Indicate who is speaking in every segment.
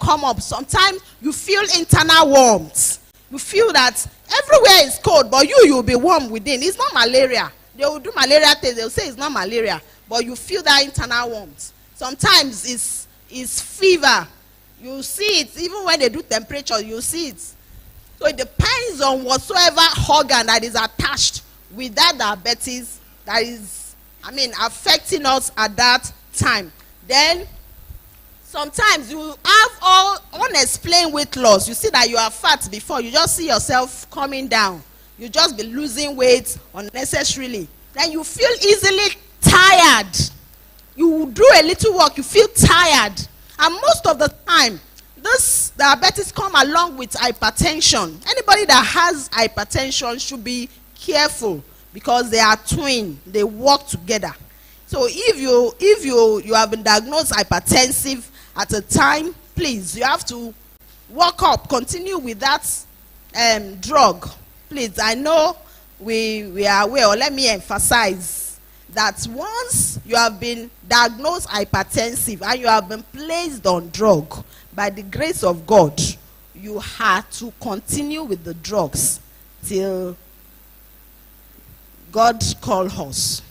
Speaker 1: come up. Sometimes you feel internal warmth. You feel that everywhere is cold, but you'll be warm within. It's not malaria. They will do malaria test. They'll say it's not malaria, but you feel that internal warmth. Sometimes it's fever. You see it. Even when they do temperature, you see it. So it depends on whatsoever organ that is attached with that diabetes that is, affecting us at that time. Then sometimes you have all unexplained weight loss. You see that you are fat before. You just see yourself coming down. You just be losing weight unnecessarily. Then you feel easily tired. You do a little work, you feel tired. And most of the time, this diabetes come along with hypertension. Anybody that has hypertension should be careful because they are twin. They work together. So if you have been diagnosed hypertensive at a time, please, you have to work up, continue with that drug. Please, I know we are aware, or let me emphasize that once you have been diagnosed hypertensive and you have been placed on drug, by the grace of God, you have to continue with the drugs till God calls us.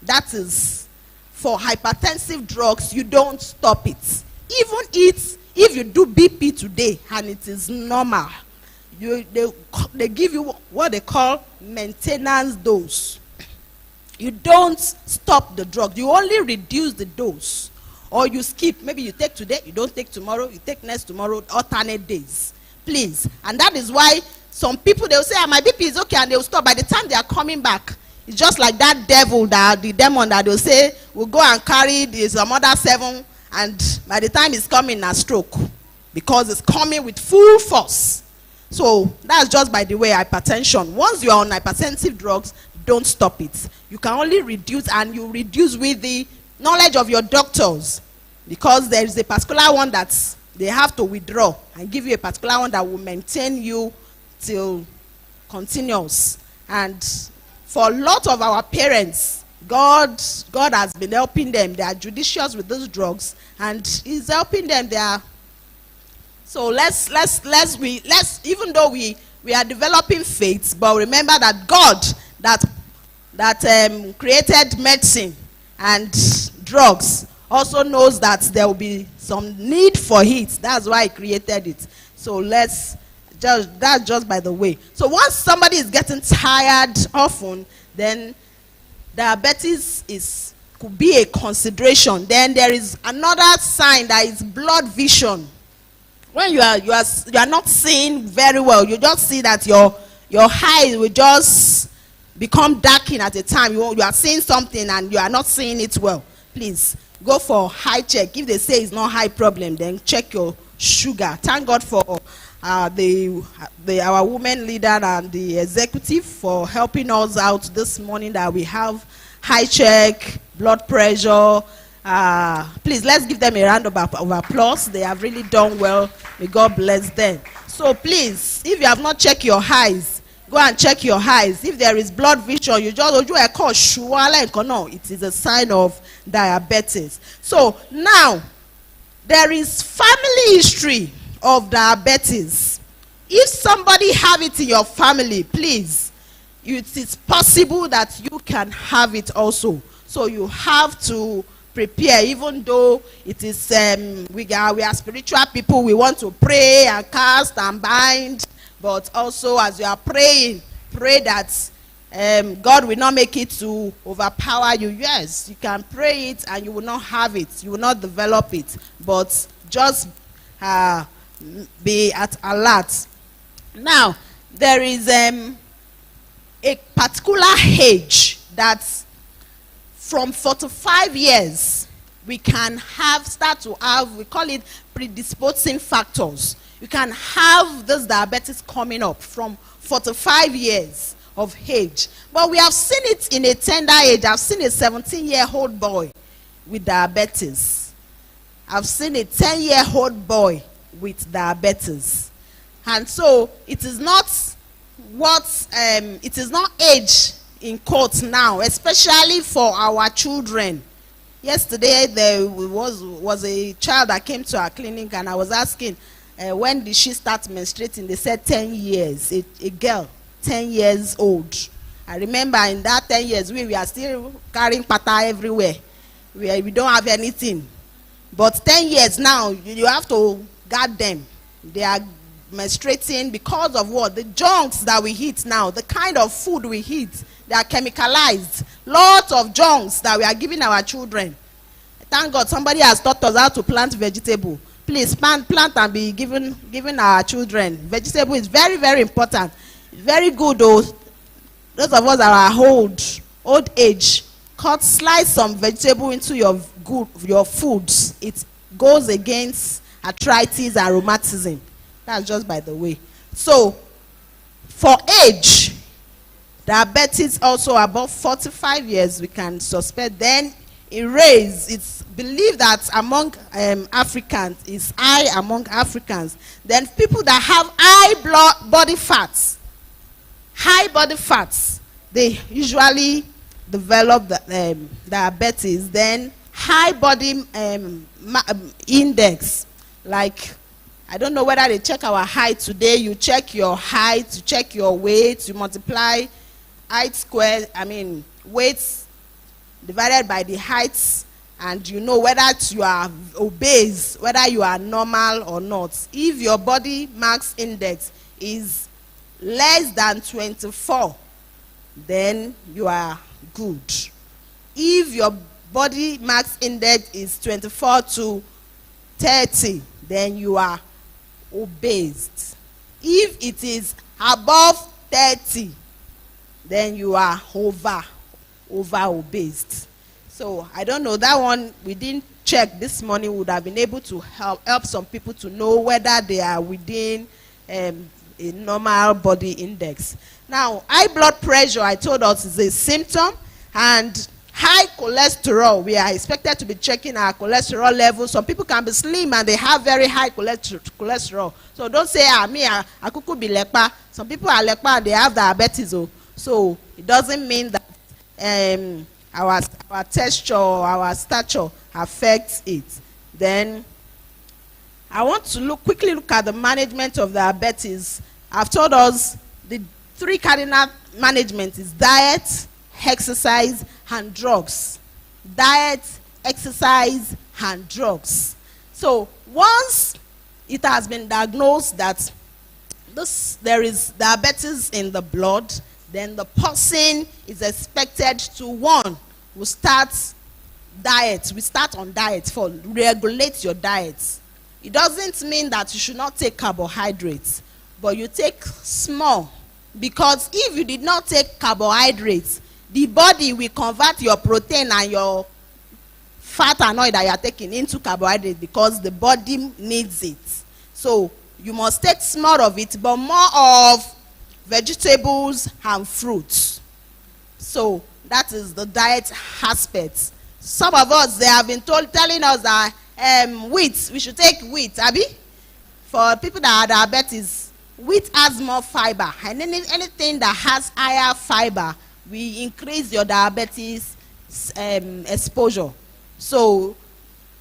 Speaker 1: That is, for hypertensive drugs, you don't stop it. Even if you do BP today and it is normal, they give you what they call maintenance dose. You don't stop the drug. You only reduce the dose. Or you skip. Maybe you take today, you don't take tomorrow, you take next tomorrow, alternate days. Please. And that is why some people, they'll say, my BP is okay, and they'll stop. By the time they are coming back, it's just like that the demon that they'll say, we'll go and carry some other 7, and by the time it's coming, a stroke. Because it's coming with full force. So that's just by the way hypertension. Once you are on hypertensive drugs, don't stop it. You can only reduce, and you reduce with the knowledge of your doctors, because there is a particular one that they have to withdraw and give you a particular one that will maintain you till continuous. And for a lot of our parents, God has been helping them. They are judicious with those drugs, and He's helping them. So let's even though we are developing faith, but remember that God that created medicine and drugs also knows that there will be some need for it. That's why He created it. So that's just by the way. So once somebody is getting tired often, then diabetes could be a consideration. Then there is another sign, that is blood vision. When you are not seeing very well, you just see that your eyes will just become darkened at a time. You are seeing something and you are not seeing it well. Please go for high check. If they say it's not high problem, then check your sugar. Thank God for our women leader and the executive for helping us out this morning, that we have high check, blood pressure. Please, let's give them a round of applause. They have really done well. May God bless them. So please, if you have not checked your eyes, go and check your eyes. If there is blood vision, you just it is a sign of diabetes. So now, there is family history of diabetes. If somebody have it in your family, please, it is possible that you can have it also. So you have to prepare, even though it is we are spiritual people. We want to pray and cast and bind. But also, as you are praying, pray that God will not make it to overpower you. Yes, you can pray it and you will not have it. You will not develop it. But just be at alert. Now, there is a particular age that from 45 years, we can start to have, we call it predisposing factors. You can have this diabetes coming up from 45 years of age. But we have seen it in a tender age. I've seen a 17-year-old boy with diabetes. I've seen a 10-year-old boy with diabetes. And so it is not age in quotes now, especially for our children. Yesterday there was a child that came to our clinic, and I was asking, when did she start menstruating? They said 10 years. A girl, 10 years old. I remember in that 10 years, we are still carrying pata everywhere. We don't have anything. But 10 years now, you have to guard them. They are menstruating because of what? The junks that we eat now, the kind of food we eat, they are chemicalized. Lots of junks that we are giving our children. Thank God somebody has taught us how to plant vegetable. Please plant and be giving our children. Vegetable is very, very important. Very good though. Those of us that are old age, slice some vegetable into your foods. It goes against arthritis and rheumatism. That's just by the way. So, for age, diabetes also above 45 years, we can suspect. Then, in race, it's believed that among Africans, is high among Africans. Then, people that have high body fats, they usually develop diabetes. Then, high body index, like, I don't know whether they check our height today. You check your height, you check your weight, you multiply weight divided by the height, and you know whether you are obese, whether you are normal or not. If your body mass index is less than 24, then you are good. If your body mass index is 24 to 30, then you are obese. If it is above 30, then you are over obese. So I don't know, that one we didn't check this morning. Would have been able to help some people to know whether they are within a normal body index. Now, high blood pressure, I told us, is a symptom, and high cholesterol, we are expected to be checking our cholesterol levels. Some people can be slim and they have very high cholesterol. So don't say, I could be leper. Some people are leper and they have diabetes. So it doesn't mean that our texture or our stature affects it. Then I want to quickly look at the management of diabetes. I've told us the 3 cardinal management is diet, exercise, and drugs. Diet, exercise, and drugs. So once it has been diagnosed that there is diabetes in the blood, then the person is expected to, will start diet. We start on diet for regulate your diet. It doesn't mean that you should not take carbohydrates, but you take small, because if you did not take carbohydrates, the body will convert your protein and your fat and oil that you are taking into carbohydrates, because the body needs it. So you must take small of it, but more of vegetables and fruits. So that is the diet aspect. Some of us, they have been telling us that wheat, we should take wheat, Abby. For people that are diabetes, wheat has more fiber, and anything that has higher fiber will increase your diabetes exposure. So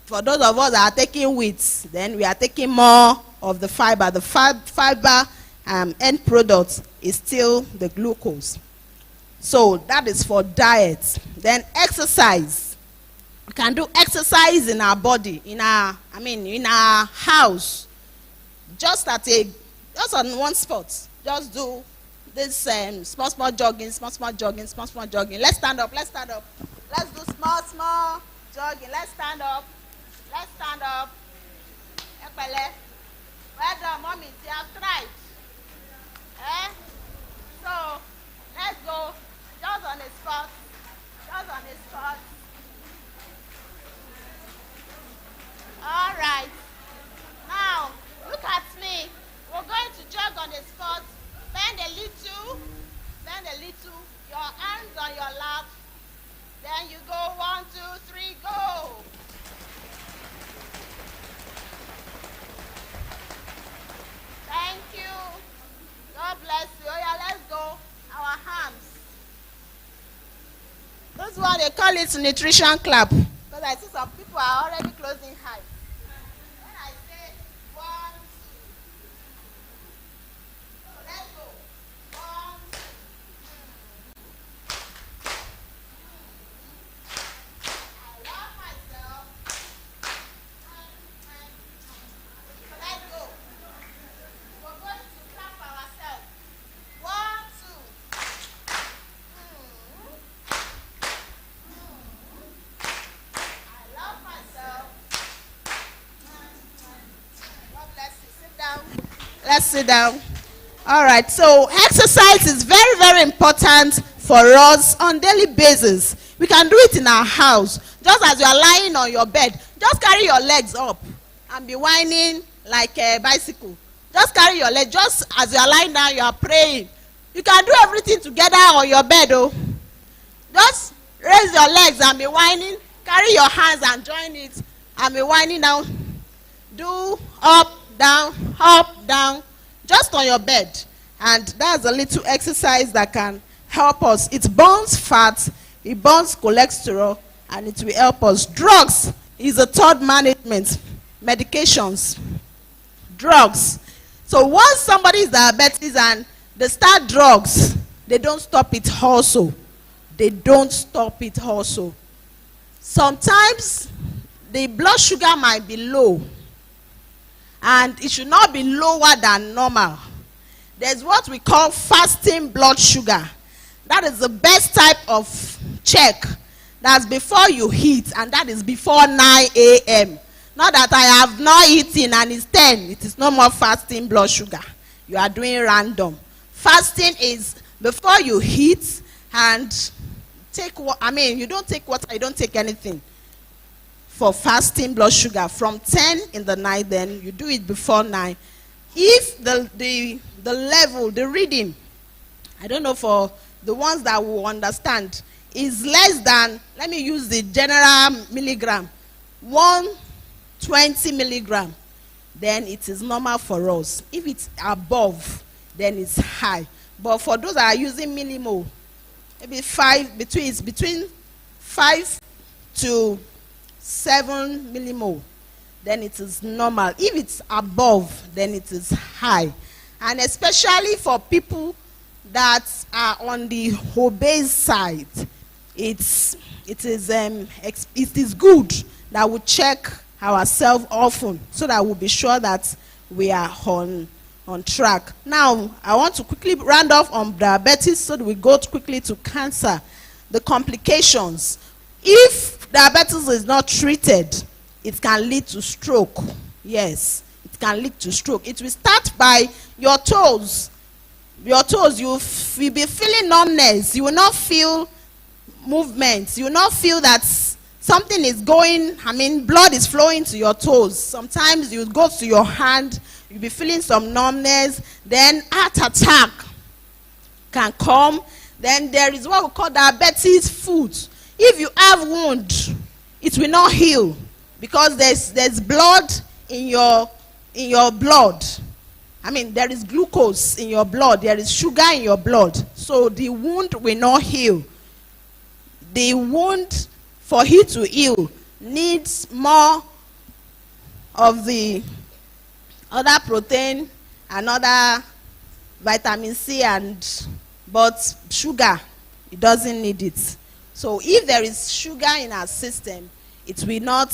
Speaker 1: for those of us that are taking wheat, then we are taking more of the fiber. The fiber end product is still the glucose. So that is for diet. Then exercise. We can do exercise in our body, in our house. Just on one spot. Just do this small jogging. Let's stand up. Let's do small jogging. Let's stand up. Well done, mommy. You have tried. So let's go. Just on the spot. All right. Now look at me. We're going to jog on the spot. Bend a little. Your hands on your lap. Then you go 1, 2, 3, go. Thank you. God bless you. Oh yeah, let's go. Our hands. That's why they call it nutrition clap. Because I see some people are already closing eyes. When I say 1, 2, let's go. 1, 2. I love myself. Let's go. We're going to clap ourselves. 1, 2. I love myself. God bless you. Sit down. Let's sit down. All right. So exercise is very, very important for us on daily basis. We can do it in our house. Just as you are lying on your bed, just carry your legs up and be whining like a bicycle. Just carry your legs. Just as you are lying down, you are praying. You can do everything together on your bed, oh. Just raise your legs and be whining. Carry your hands and join it and be whining down. Do up, down, just on your bed. And that's a little exercise that can help us. It burns fat, it burns cholesterol, and it will help us. Drugs is a third management. Medications, drugs. So once somebody is diabetes and they start drugs, they don't stop it also. They don't stop it also. Sometimes the blood sugar might be low, and it should not be lower than normal. There's what we call fasting blood sugar. That is the best type of check. That's before you eat, and that is before 9 a.m. Not that I have not eaten and it's 10. It is no more fasting blood sugar. You are doing random. Fasting is before you eat and take what, you don't take water, you don't take anything. For fasting blood sugar from 10 in the night, then you do it before 9. If the level, the reading, I don't know, for the ones that will understand, is less than, let me use the general milligram, 120 milligram, then it is normal for us. If it's above, then it's high. But for those that are using millimole, maybe between 5 to 7 millimole, then it is normal. If it's above, then it is high. And especially for people that are on the obese side, it is good that we check ourselves often so that we'll be sure that we are on track. Now, I want to quickly round off on diabetes so that we go quickly to cancer. The complications. If diabetes is not treated, it can lead to stroke. Yes, it can lead to stroke. It will start by your toes. Your toes, you'll be feeling numbness. You will not feel movement. You will not feel that something is going, blood is flowing to your toes. Sometimes you go to your hand, you'll be feeling some numbness. Then heart attack can come. Then there is what we call diabetes foot. If you have wound, it will not heal because there's blood in your blood. There is glucose in your blood. There is sugar in your blood. So the wound will not heal. The wound, for it to heal, needs more of the other protein and other vitamin C, but sugar, it doesn't need it. So if there is sugar in our system, it will not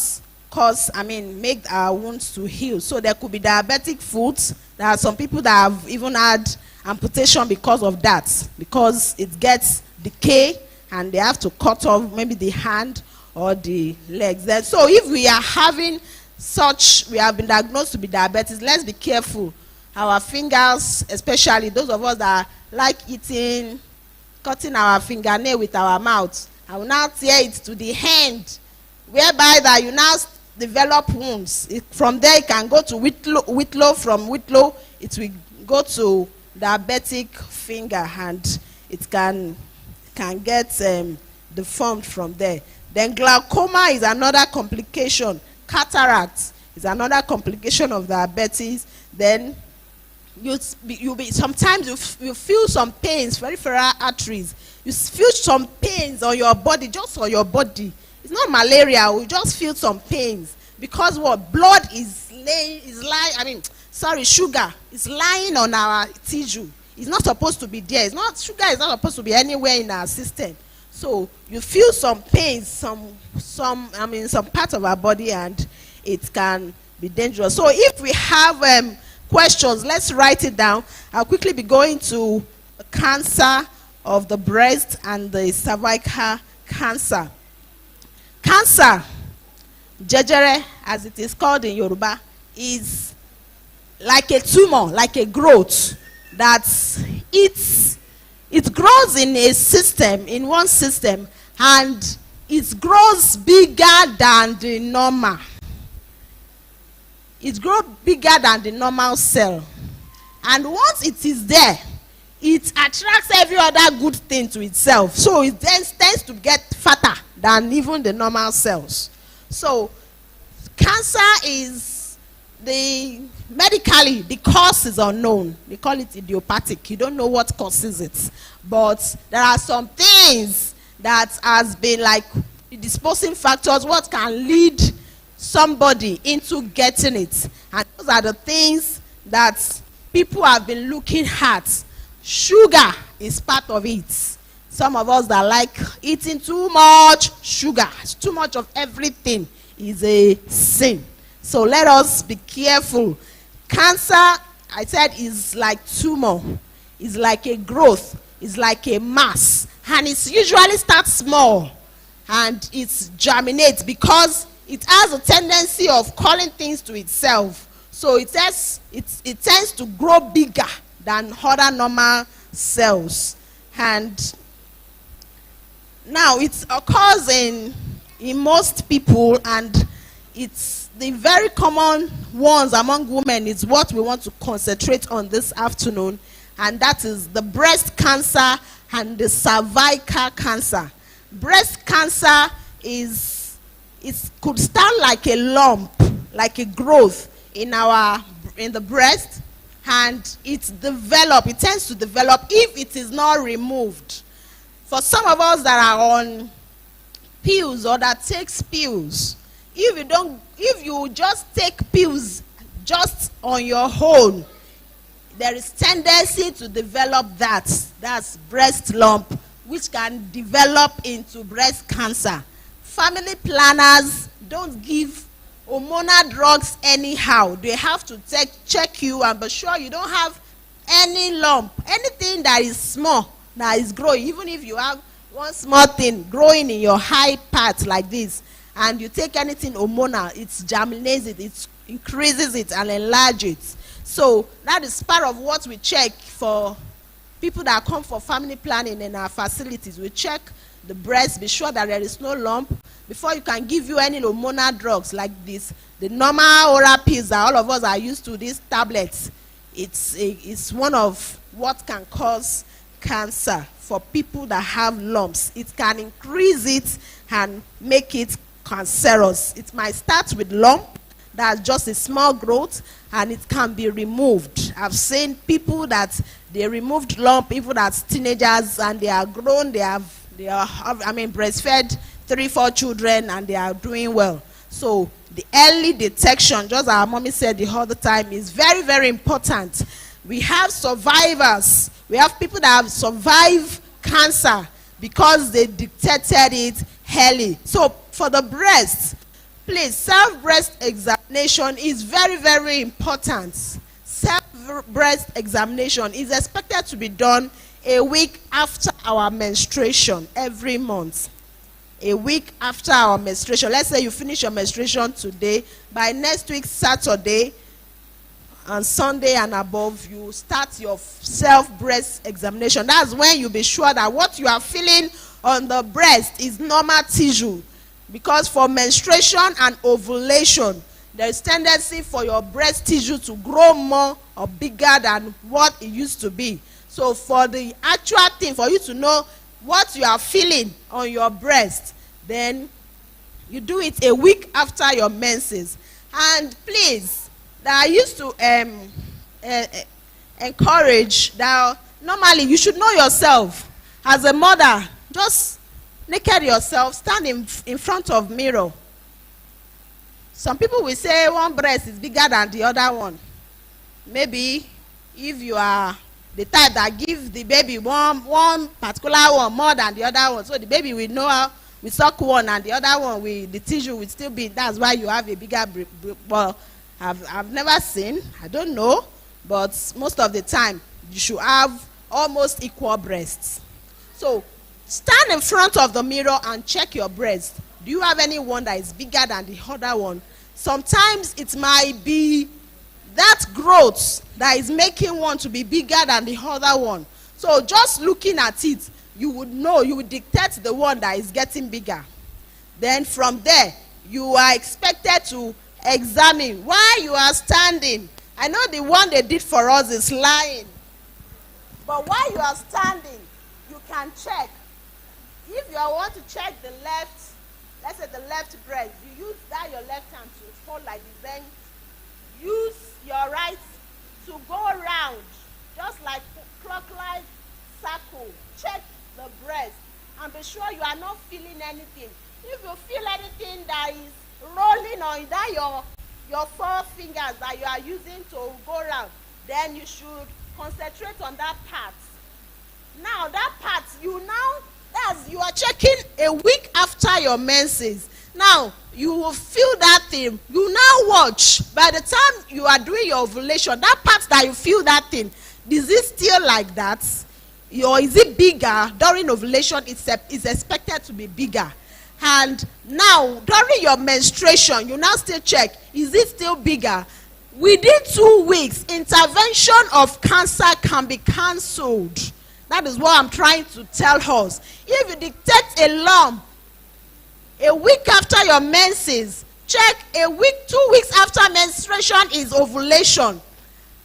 Speaker 1: make our wounds to heal. So there could be diabetic foot. There are some people that have even had amputation because of that, because it gets decay and they have to cut off maybe the hand or the legs. So if we are having we have been diagnosed to be diabetes, let's be careful. Our fingers, especially those of us that like eating, cutting our fingernail with our mouth, I will now tear it to the hand, whereby that you now develop wounds. From there it can go to whitlow. From whitlow it will go to diabetic finger, and it can get deformed from there. Then glaucoma is another complication. Cataract is another complication of diabetes. Then sometimes you feel some pains, peripheral arteries. You feel some pains on your body, just on your body. It's not malaria. We just feel some pains because what? Blood sugar is lying on our tissue. It's not supposed to be there. Sugar is not supposed to be anywhere in our system. So you feel some pains, some part of our body, and it can be dangerous. So if we have questions, let's write it down. I'll quickly be going to cancer of the breast and the cervical cancer. Cancer, jejere, as it is called in Yoruba, is like a tumor, like a growth that it grows in one system, and it grows bigger than the normal. It grows bigger than the normal cell. And once it is there, it attracts every other good thing to itself. So it then tends to get fatter than even the normal cells. So cancer is medically, the cause is unknown. They call it idiopathic. You don't know what causes it. But there are some things that has been like disposing factors, what can lead somebody into getting it. And those are the things that people have been looking at. Sugar is part of it. Some of us that like eating too much sugar, too much of everything, is a sin. So let us be careful. Cancer, I said, is like tumor. It's like a growth. It's like a mass. And it usually starts small. And it germinates because it has a tendency of calling things to itself. So it tends to grow bigger than other normal cells. And now it occurs in most people, and it's the very common ones among women is what we want to concentrate on this afternoon, and that is the breast cancer and the cervical cancer. Breast cancer could start like a lump, like a growth in the breast, and it tends to develop if it is not removed. For some of us that are on pills or that takes pills, if you just take pills just on your own, there is tendency to develop that's breast lump, which can develop into breast cancer. Family planners don't give hormonal drugs anyhow. They have to check you and be sure you don't have any lump, anything that is small that is growing. Even if you have one small thing growing in your high part like this, and you take anything hormonal, it germinates it increases it and enlarges it. So that is part of what we check for people that come for family planning in our facilities. We check the breast, be sure that there is no lump before you can give you any hormonal drugs like this. The normal oral pills that all of us are used to, these tablets, it's one of what can cause cancer for people that have lumps. It can increase it and make it cancerous. It might start with lump, that's just a small growth, and it can be removed. I've seen people that they removed lump, even as teenagers, and they are grown, they are breastfed 3-4 children, and they are doing well. So the early detection, just our mommy said the whole time, is very, very important. We have survivors. We have people that have survived cancer because they detected it early. So for the breast, please, self-breast examination is very, very important. Self-breast examination is expected to be done a week after our menstruation every month. A week after our menstruation. Let's say you finish your menstruation today. By next week, Saturday, and Sunday and above, you start your self-breast examination. That's when you'll be sure that what you are feeling on the breast is normal tissue. Because for menstruation and ovulation, there is tendency for your breast tissue to grow more or bigger than what it used to be. So for the actual thing, for you to know what you are feeling on your breast, then you do it a week after your menses. And please, that I used to encourage that normally you should know yourself as a mother. Just naked yourself, stand in front of mirror. Some people will say one breast is bigger than the other one. Maybe if you are the type that give the baby one particular one more than the other one, so the baby will know how we suck one and the other one the tissue will still be. That's why you have a bigger well, I've never seen, I don't know, but most of the time you should have almost equal breasts. So stand in front of the mirror and check your breast. Do you have any one that is bigger than the other one? Sometimes it might be that growth that is making one to be bigger than the other one. So just looking at it, you would know, you would dictate the one that is getting bigger. Then from there, you are expected to examine why you are standing. I know the one they did for us is lying. But while you are standing, you can check. If you want to check the left, let's say the left breast, you use that your left hand to hold like this. Then use your right to go around, just like clockwise circle. Check the breast and be sure you are not feeling anything. If you feel anything that is rolling on that your four fingers that you are using to go around, then you should concentrate on that part. Now that part, you are checking a week after your menses. Now you will feel that thing. You now watch. By the time you are doing your ovulation, that part that you feel that thing, is it still like that? Or is it bigger? During ovulation, it's expected to be bigger. And now during your menstruation, you now still check, is it still bigger? Within 2 weeks, intervention of cancer can be cancelled. That is what I'm trying to tell us. If you detect a lump a week after your menses, check a week, 2 weeks after menstruation is ovulation.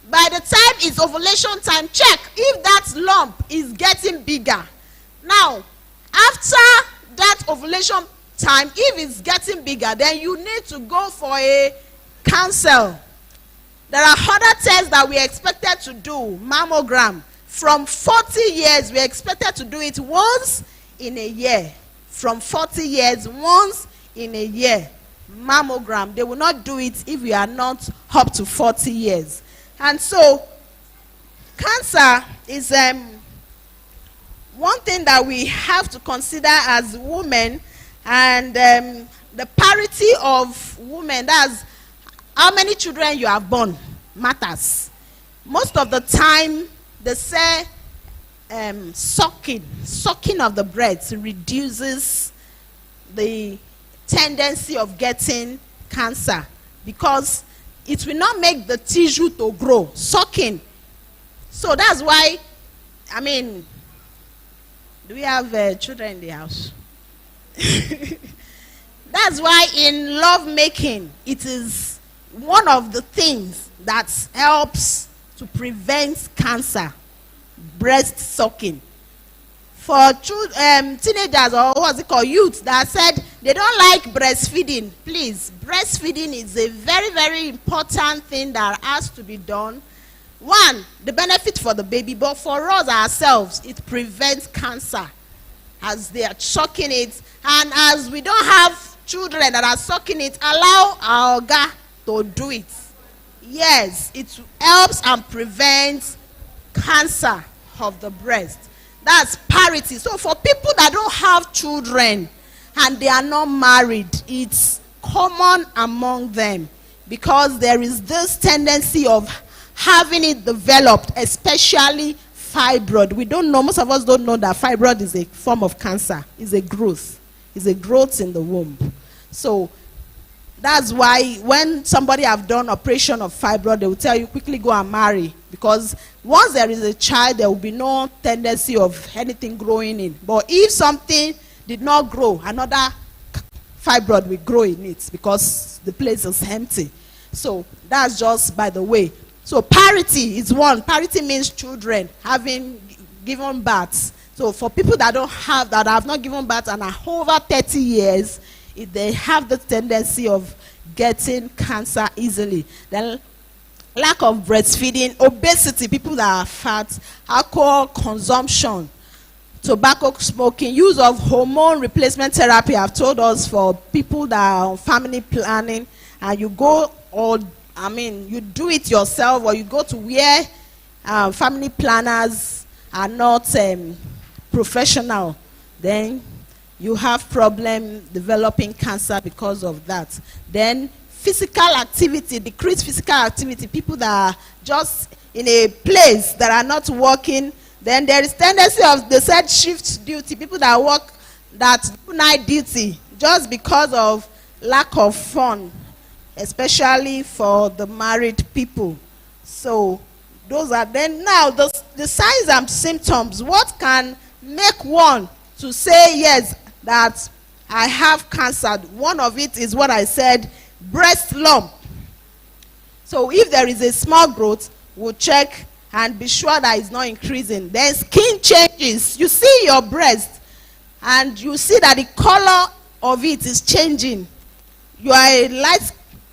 Speaker 1: By the time it's ovulation time, check if that lump is getting bigger. Now, after that ovulation time, if it's getting bigger, then you need to go for a counsel. There are other tests that we expected to do, mammogram. From 40 years, we expected to do it once in a year. From 40 years, once in a year, mammogram. They will not do it if we are not up to 40 years. And so, cancer is one thing that we have to consider as women, and the parity of women, that's how many children you have born, matters. Most of the time, they say sucking of the breast reduces the tendency of getting cancer, because it will not make the tissue to grow. Sucking. So that's why, I mean, do we have children in the house? That's why in love making, it is one of the things that helps to prevent cancer, breast sucking. For teenagers, or what's it called, youth, that said they don't like breastfeeding, please, breastfeeding is a very, very important thing that has to be done. One, the benefit for the baby, but for us ourselves, it prevents cancer as they are sucking it. And as we don't have children that are sucking it, allow our oga to do it. Yes, it helps and prevents cancer of the breast. That's parity. So for people that don't have children and they are not married, it's common among them, because there is this tendency of having it developed, especially fibroid. We don't know, most of us don't know that fibroid is a form of cancer. It's a growth. It's a growth in the womb. So that's why when somebody have done operation of fibroid, they will tell you quickly go and marry, because once there is a child, there will be no tendency of anything growing in. But if something did not grow, another fibroid will grow in it, because the place is empty. So that's just by the way. So parity is one. Parity means children having given birth. So for people that don't have, that have not given birth and are over 30 years, they have the tendency of getting cancer easily. Then lack of breastfeeding, obesity, people that are fat, alcohol consumption. tobacco smoking, use of hormone replacement therapy. I've told us for people that are on family planning, and you go, or you do it yourself, or you go to where family planners are not professional, then you have problem developing cancer because of that. Then physical activity, decreased physical activity, people that are just in a place that are not working. Then there is tendency of the said shift duty, people that work, that do night duty just because of lack of fun, especially for the married people. So those are, then now the signs and symptoms. What can make one to say yes, that I have cancer? One of it is what I said, breast lump. So if there is a small growth, we'll check and be sure that it's not increasing. Then skin changes. You see your breast and you see that the color of it is changing. You are a light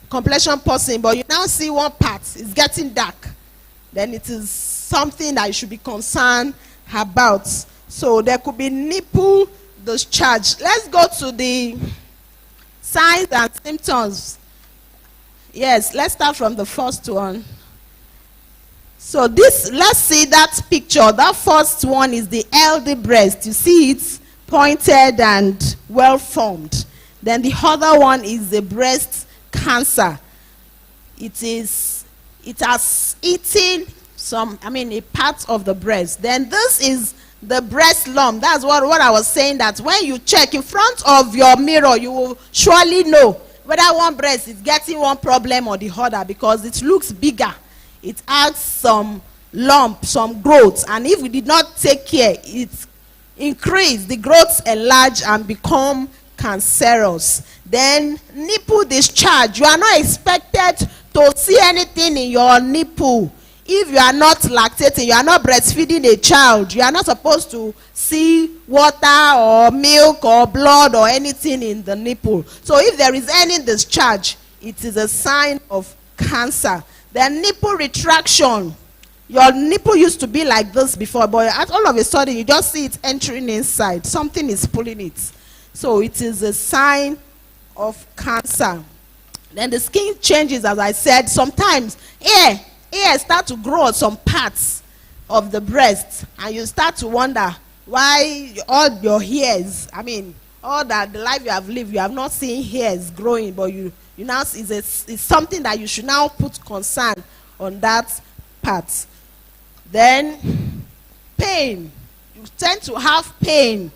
Speaker 1: complexion person, but you now see one part is getting dark. Then it is something that you should be concerned about. So there could be nipple discharge. Let's go to the signs and symptoms. Yes, let's start from the first one. So this, let's see that picture. That first one is the healthy breast. You see it's pointed and well formed. Then the other one is the breast cancer. It has eaten a part of the breast. Then this is the breast lump. That's what I was saying, that when you check in front of your mirror, you will surely know whether one breast is getting one problem or the other, because it looks bigger. It has some lump, some growth, and if we did not take care, it increase, the growths enlarge and become cancerous. Then nipple discharge. You are not expected to see anything in your nipple. If you are not lactating, you are not breastfeeding a child, you are not supposed to see water or milk or blood or anything in the nipple. So if there is any discharge, it is a sign of cancer. Then nipple retraction. Your nipple used to be like this before, but all of a sudden you just see it entering inside. Something is pulling it. So it is a sign of cancer. Then the skin changes, as I said. Sometimes hair start to grow on some parts of the breast, and you start to wonder why all your hairs, all that the life you have lived, you have not seen hairs growing, but you now it's something that you should now put concern on that part. Then pain. You tend to have pain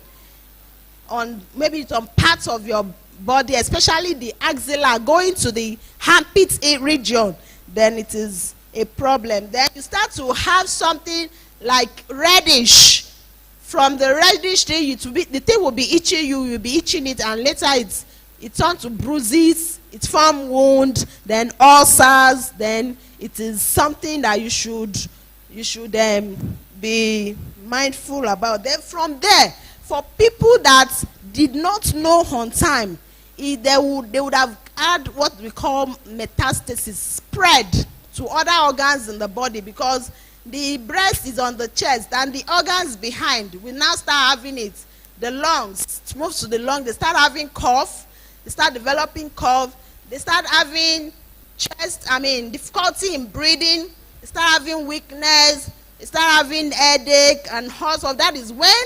Speaker 1: on maybe some parts of your body, especially the axilla going to the armpit region. Then it is a problem. Then you start to have something like reddish. From the reddish thing, the thing will be itching you, you'll be itching it, and later it turns to bruises, it forms wound, then ulcers. Then it is something that you should be mindful about. Then from there, for people that did not know on time, they would have had what we call metastasis, spread to other organs in the body, because the breast is on the chest and the organs behind will now start having it. The lungs, it moves to the lung, they start having cough, they start developing cough, they start having difficulty in breathing, they start having weakness, they start having headache and also that is when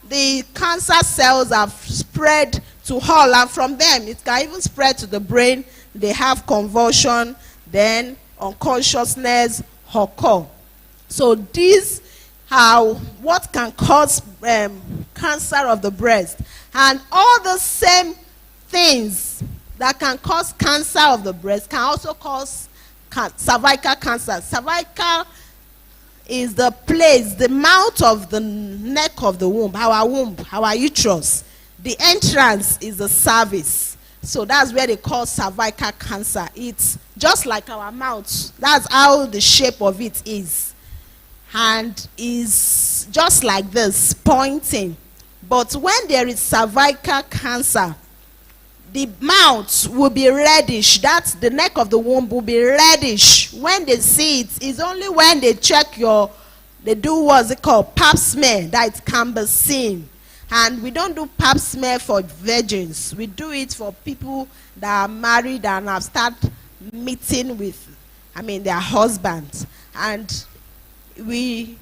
Speaker 1: the cancer cells have spread to all, and from them it can even spread to the brain. They have convulsion, then unconsciousness occur. So these are what can cause cancer of the breast. And all the same things that can cause cancer of the breast can also cause cervical cancer. Cervical is the place, the mouth of the neck of the womb, our uterus. The entrance is the cervix. So that's where they call cervical cancer. It's just like our mouth. That's how the shape of it is. And is just like this, pointing. But when there is cervical cancer, the mouth will be reddish. That's the neck of the womb will be reddish. When they see it, it's only when they check your they do what's it called, pap smear, that it can be seen. And we don't do pap smear for virgins. We do it for people that are married and have started meeting with, their husbands. And we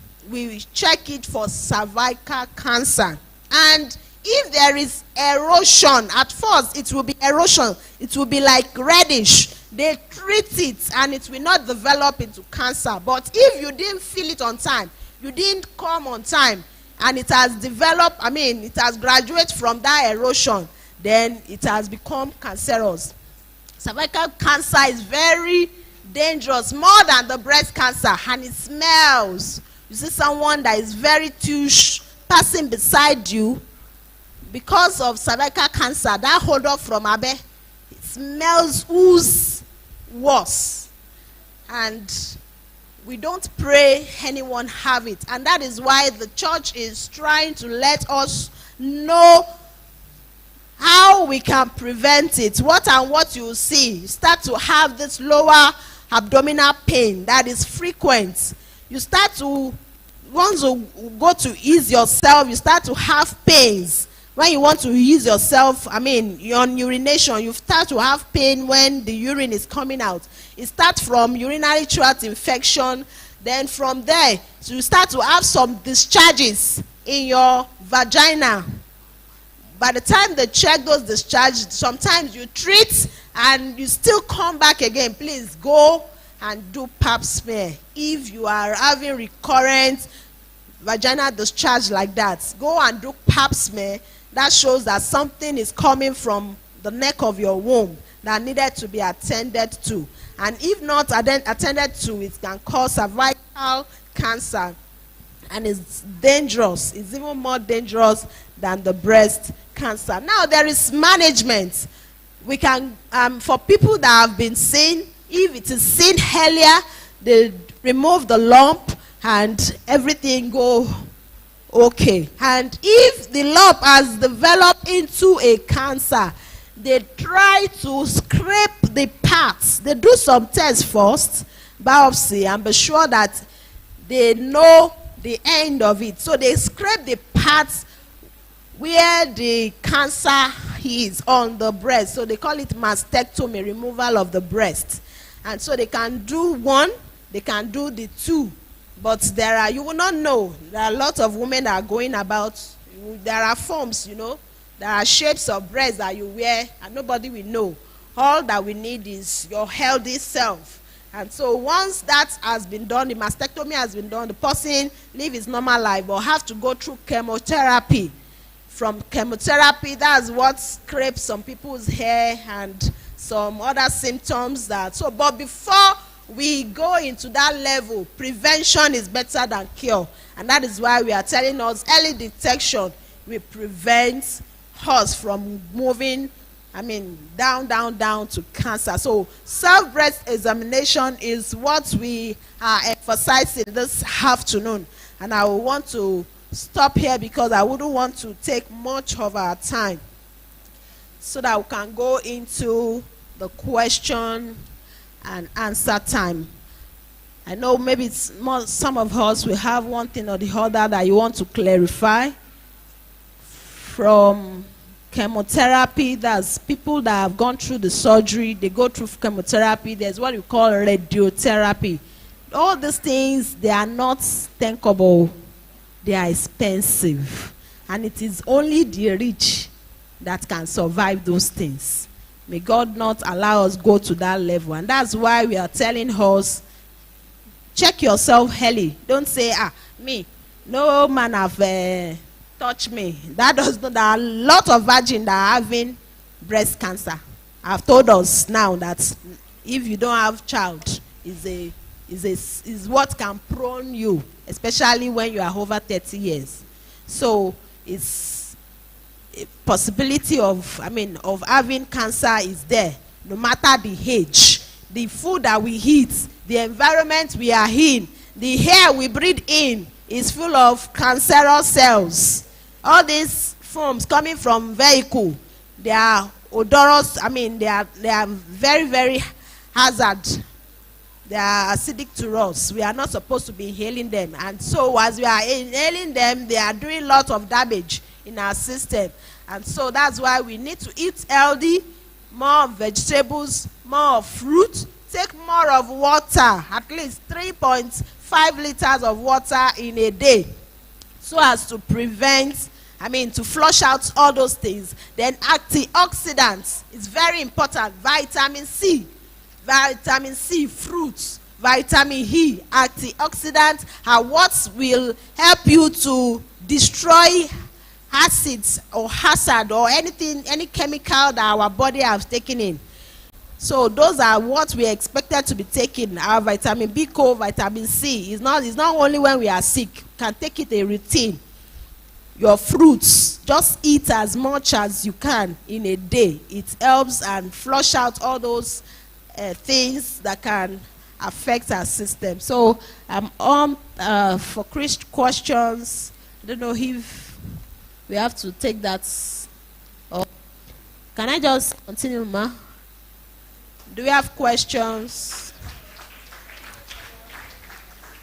Speaker 1: check it for cervical cancer. And if there is erosion, at first it will be erosion. It will be like reddish. They treat it and it will not develop into cancer. But if you didn't feel it on time, you didn't come on time, and it has developed, it has graduated from that erosion, then it has become cancerous. Cervical cancer is very dangerous, more than the breast cancer, and it smells. You see someone that is very touche passing beside you because of cervical cancer, that hold up from Abe, it smells who's worse. And we don't pray anyone have it. And that is why the church is trying to let us know how we can prevent it. What you see, you start to have this lower abdominal pain that is frequent. You start to, once you go to ease yourself, you start to have pains. When you want to ease yourself, on urination, you start to have pain when the urine is coming out. It starts from urinary tract infection. Then from there, so you start to have some discharges in your vagina. By the time they check those discharges, sometimes you treat and you still come back again. Please go and do pap smear. If you are having recurrent vaginal discharge like that, go and do pap smear. That shows that something is coming from the neck of your womb that needed to be attended to. And if not attended to, it can cause cervical cancer. And it's dangerous. It's even more dangerous than the breast cancer. Now, there is management. We can, for people that have been seen, if it is seen earlier, they remove the lump and everything go okay. And if the lump has developed into a cancer, they try to scrape the parts. They do some tests first, biopsy, and be sure that they know the end of it. So they scrape the parts where the cancer is on the breast. So they call it mastectomy, removal of the breast. And so they can do one, they can do the two. But there are, you will not know, there are a lot of women that are going about, there are forms, there are shapes of breasts that you wear and nobody will know. All that we need is your healthy self. And so once that has been done, the mastectomy has been done, the person live his normal life but have to go through chemotherapy. From chemotherapy, that's what scrapes some people's hair and some other symptoms but before we go into that level, prevention is better than cure. And that is why we are telling us early detection will prevent us from moving, down to cancer. So self-breast examination is what we are emphasizing this afternoon. And I will want to stop here because I wouldn't want to take much of our time, so that we can go into the question and answer time. I know maybe it's more, some of us will have one thing or the other that you want to clarify. From chemotherapy, that's people that have gone through the surgery, they go through chemotherapy. There's what we call radiotherapy. All these things, they are not thinkable. They are expensive. And it is only the rich that can survive those things. May God not allow us go to that level. And that's why we are telling us, check yourself early. Don't say, no man have touched me. That does not. There are a lot of virgins that are having breast cancer. I've told us now that if you don't have child, is what can prone you, especially when you are over 30 years. So it's possibility of having cancer is there, no matter the age. The food that we eat, the environment we are in, the air we breathe in is full of cancerous cells. All these foams coming from vehicle, they are odorous. They are very, very hazard They are acidic to us. We are not supposed to be inhaling them. And so as we are inhaling them, they are doing lots of damage in our system. And so that's why we need to eat healthy, more vegetables, more fruit, take more of water, at least 3.5 liters of water in a day, so as to prevent, to flush out all those things. Then antioxidants is very important. Vitamin C, fruits, vitamin E, antioxidants are what will help you to destroy acids or hazard or anything, any chemical that our body has taken in. So those are what we are expected to be taking. Our vitamin B, vitamin C is not only when we are sick. You can take it a routine. Your fruits, just eat as much as you can in a day. It helps and flush out all those things that can affect our system. So I'm on for questions. I don't know if we have to take that. Or can I just continue, ma? Do we have questions?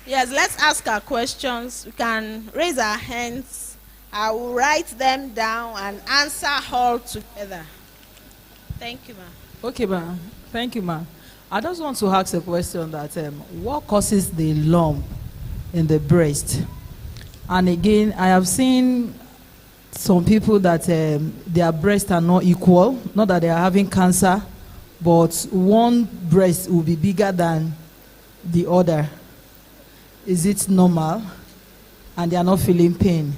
Speaker 1: Yes, let's ask our questions. We can raise our hands. I will write them down and answer all together. Thank you, ma.
Speaker 2: Okay, ma. Thank you, ma. I just want to ask a question that what causes the lump in the breast? And again, I have seen some people that their breasts are not equal, not that they are having cancer, but one breast will be bigger than the other. Is it normal? And they are not feeling pain.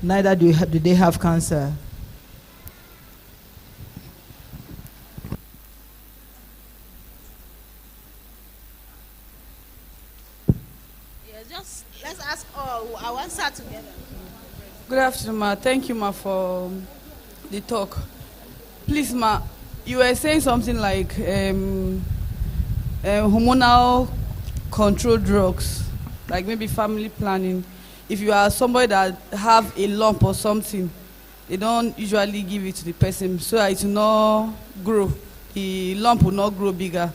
Speaker 2: Neither do they have cancer.
Speaker 1: Yeah, just let's ask all. I will answer together.
Speaker 3: Good afternoon, ma. Thank you, ma, for the talk. Please, ma, you were saying something like hormonal control drugs, like maybe family planning. If you are somebody that have a lump or something, they don't usually give it to the person so that it will not grow. The lump will not grow bigger.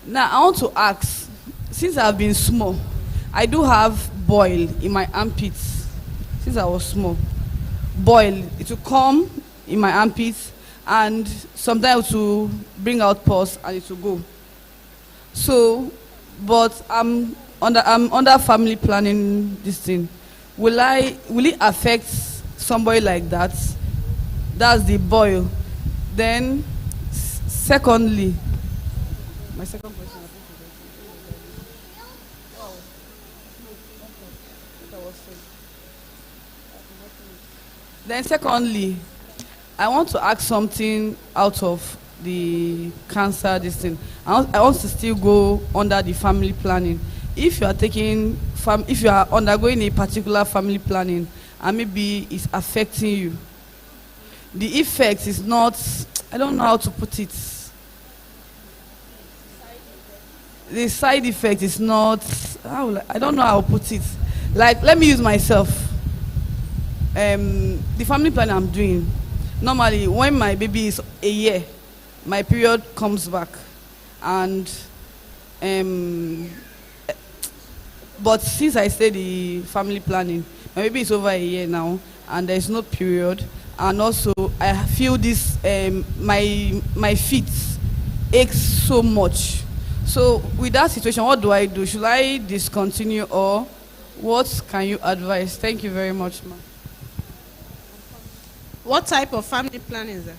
Speaker 3: Now, I want to ask, since I've been small, I do have boil in my armpits since I was small. Boil, it will come in my armpits, and sometimes to bring out pus and it will go. So, but I'm under family planning this thing. Will it affect somebody like that? That's the boil. Then, secondly, my second question. Then secondly, I want to ask something out of the cancer, this thing. I want to still go under the family planning. If you are if you are undergoing a particular family planning and maybe it's affecting you, the effect is not, I don't know how to put it. The side effect is not, I don't know how to put it. Like, let me use myself. The family plan I'm doing, normally when my baby is a year, my period comes back, and but since I stay the family planning, my baby is over a year now, and there's no period, and also I feel this my feet aches so much. So with that situation, what do I do? Should I discontinue, or what can you advise? Thank you very much, ma'am.
Speaker 1: What type of family planning is that?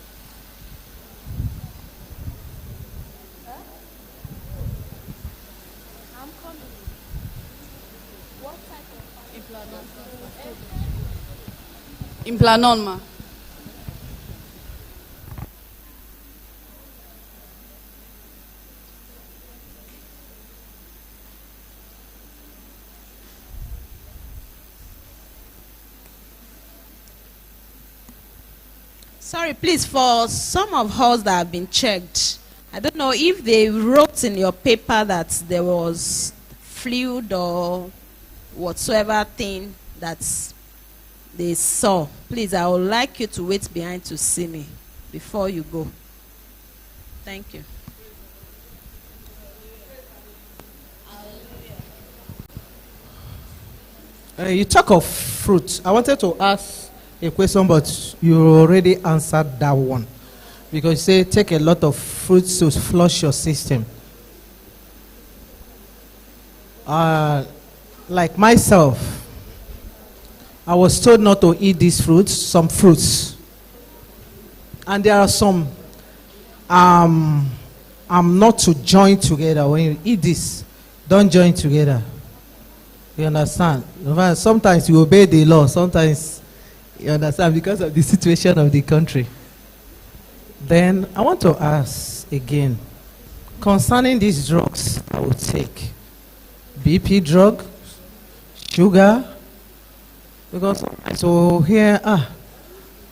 Speaker 1: I'm coming. What type of
Speaker 3: Implanon, ma.
Speaker 1: Sorry, please, for some of us that have been checked, I don't know if they wrote in your paper that there was fluid or whatsoever thing that they saw. Please, I would like you to wait behind to see me before you go. Thank you.
Speaker 4: You talk of fruit. I wanted to ask a question, but you already answered that one. Because you say take a lot of fruits to flush your system. Like myself, I was told not to eat these fruits, some fruits. And there are some I'm not to join together. When you eat this, don't join together. You understand? Sometimes you obey the law, sometimes you understand because of the situation of the country. Then I want to ask again concerning these drugs I will take. BP drug, sugar, because so here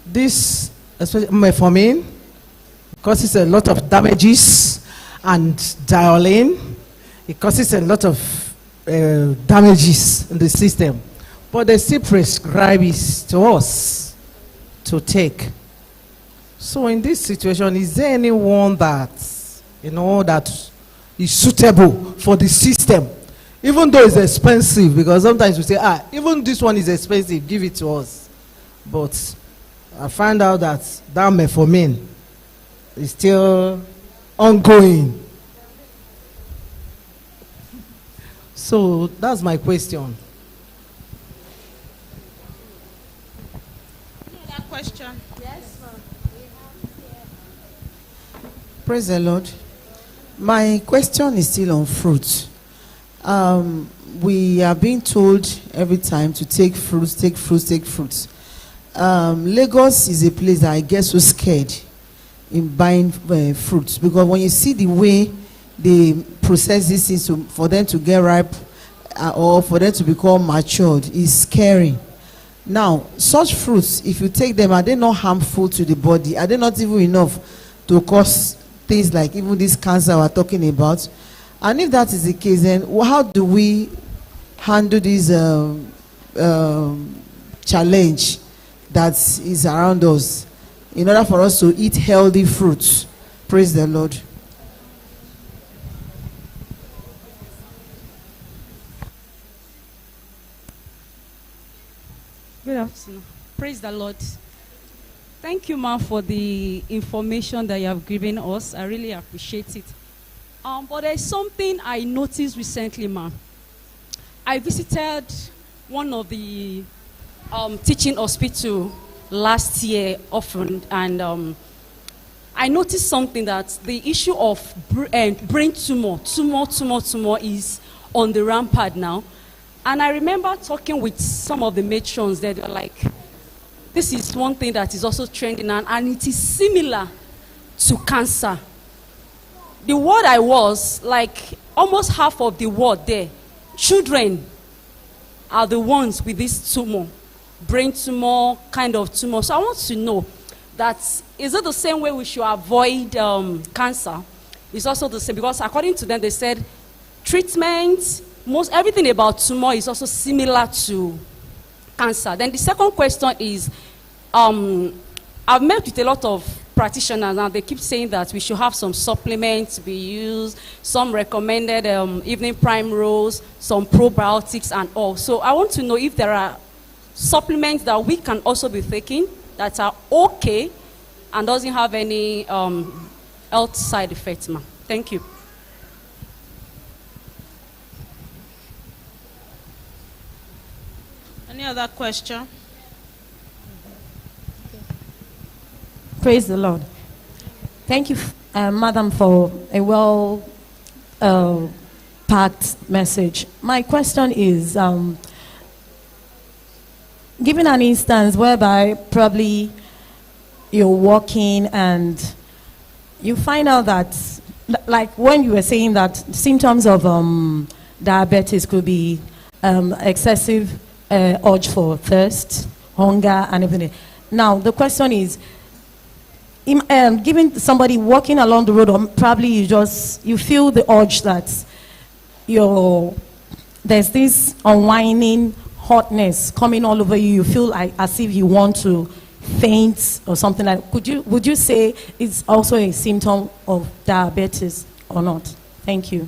Speaker 4: this especially metformin causes a lot of damages, and dialing, it causes a lot of damages in the system, but they still prescribe it to us to take. So in this situation, is there anyone that that is suitable for the system, even though it's expensive? Because sometimes we say, even this one is expensive, give it to us. But I find out that metformin is still ongoing. So that's my question.
Speaker 1: Another question? Yes, ma'am.
Speaker 5: Praise the Lord. My question is still on fruit. We are being told every time to take fruits, take fruits, take fruits. Lagos is a place that I get so scared in buying fruits, because when you see the way they process these things for them to get ripe or for them to become matured is scary. Now, such fruits, if you take them, are they not harmful to the body? Are they not even enough to cause things like even this cancer we're talking about? And if that is the case, then how do we handle this challenge that is around us in order for us to eat healthy fruits? Praise the Lord.
Speaker 6: Good afternoon. Praise the Lord. Thank you, ma'am, for the information that you have given us. I really appreciate it. But there's something I noticed recently, ma'am. I visited one of the teaching hospital last year often, and I noticed something, that the issue of brain tumor is on the rampart now. And I remember talking with some of the matrons that were like, this is one thing that is also trending, and it is similar to cancer. The ward I was, like almost half of the ward there, children are the ones with this tumor, brain tumor, kind of tumor. So I want to know that, is it the same way we should avoid cancer? It's also the same, because according to them, they said treatment, everything about tumor is also similar to cancer. Then the second question is, I've met with a lot of practitioners, and they keep saying that we should have some supplements we use, some recommended evening prime rolls, some probiotics and all. So I want to know if there are supplements that we can also be taking that are okay and doesn't have any health side effects, ma'am. Thank you.
Speaker 1: Any other question?
Speaker 7: Praise the Lord. Thank you, Madam, for a well-packed message. My question is, given an instance whereby probably you're walking and you find out that, like when you were saying that symptoms of diabetes could be excessive urge for thirst, hunger, and everything. Now, the question is, given somebody walking along the road, or probably you feel the urge that there's this unwinding hotness coming all over you. You feel like as if you want to faint or something like. Would you say it's also a symptom of diabetes or not? Thank you.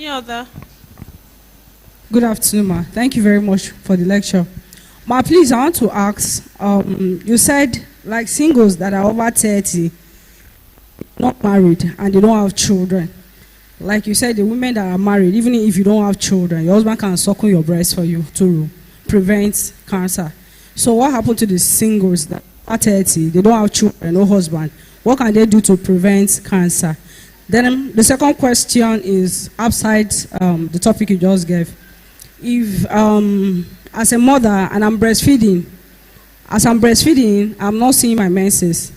Speaker 1: Any other?
Speaker 8: Good afternoon, ma. Thank you very much for the lecture. Ma, please, I want to ask, you said, like singles that are over 30, not married, and they don't have children. Like you said, the women that are married, even if you don't have children, your husband can suckle your breast for you to prevent cancer. So what happened to the singles that are 30, they don't have children, no husband? What can they do to prevent cancer? Then the second question is outside the topic you just gave. If, as a mother, and I'm breastfeeding, I'm not seeing my menses.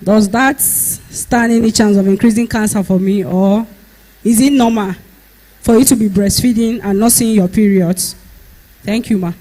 Speaker 8: Does that stand any chance of increasing cancer for me, or is it normal for you to be breastfeeding and not seeing your periods? Thank you, ma.